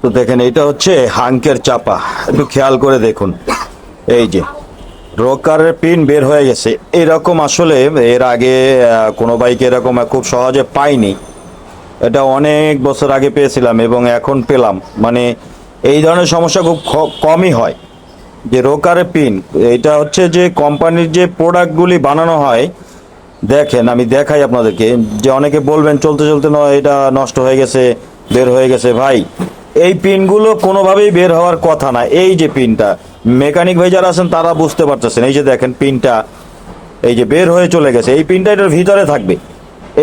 তো দেখেন এটা হচ্ছে হাঙ্কের চাপা, একটু খেয়াল করে দেখুন। এই যে রোকারের পিন বের হয়ে গেছে, এরকম আসলে এর আগে কোনো বাইকে এরকম খুব সহজে পাইনি। এটা অনেক বছর আগে পেয়েছিলাম এবং এখন পেলাম। মানে এই ধরনের সমস্যা খুব কমই হয় যে রোকারের পিন। এটা হচ্ছে যে কোম্পানির যে প্রোডাক্টগুলি বানানো হয়, দেখেন আমি দেখাই আপনাদেরকে, যে অনেকে বলবেন চলতে চলতে এটা নষ্ট হয়ে গেছে, বের হয়ে গেছে। ভাই এই পিনগুলো কোনোভাবেই বের হওয়ার কথা না। এই যে পিনটা, মেকানিক ভাই যারা আছেন তারা বুঝতে পারতেছেন, এই যে দেখেন পিনটা এই যে বের হয়ে চলে গেছে, এই পিনটা এটার ভিতরে থাকবে,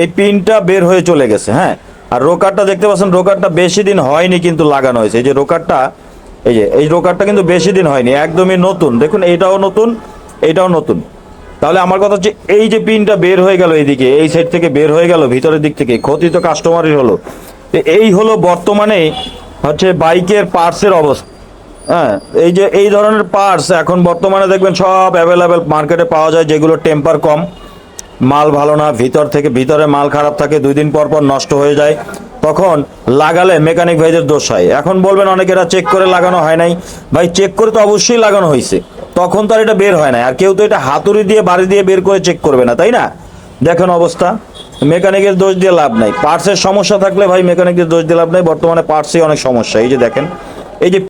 এই পিনটা বের হয়ে চলে গেছে। হ্যাঁ, আর রোকারটা দেখতে পাচ্ছেন, রোকারটা বেশি দিন হয়নি কিন্তু লাগানো হয়েছে। এই যে রোকারটা, এই রোকারটা কিন্তু বেশি দিন হয়নি, একদমই নতুন। দেখুন এটাও নতুন, এটাও নতুন। তাহলে আমার কথা হচ্ছে এই যে পিনটা বের হয়ে গেল, এইদিকে এই সাইড থেকে বের হয়ে গেল, ভিতরের দিক থেকে ক্ষতি তো কাস্টমারই হলো। এই হলো বর্তমানে হচ্ছে বাইকের পার্টসের অবস্থা। হ্যাঁ, এই যে এই ধরনের পার্টস এখন বর্তমানে দেখবেন সব অ্যাভেলেবেল মার্কেটে পাওয়া যায়, যেগুলো টেম্পার কম, মাল ভালো না, ভিতরে মাল খারাপ থাকে, 2 দিন পর পর নষ্ট হয়ে যায়, তখন লাগালে মেকানিক ভাইদের দোষ হয়। এখন বলবেন অনেকেরা চেক করে লাগানো হয় নাই। ভাই চেক করে তো অবশ্যই লাগানো হয়েছে, তখন তো আর এটা বের হয় না। আর কেউ তো এটা হাতুড়ি দিয়ে বাড়ি দিয়ে বের করে চেক করবে না, তাই না? দেখেন অবস্থা, মেকানিকের দোষ দিয়ে লাভ নাই। পার্টসের সমস্যা থাকলে ভাই মেকানিকের দোষ দিয়ে লাভ নাই, বর্তমানে পার্টসই অনেক সমস্যা। এই যে দেখেন, এই যে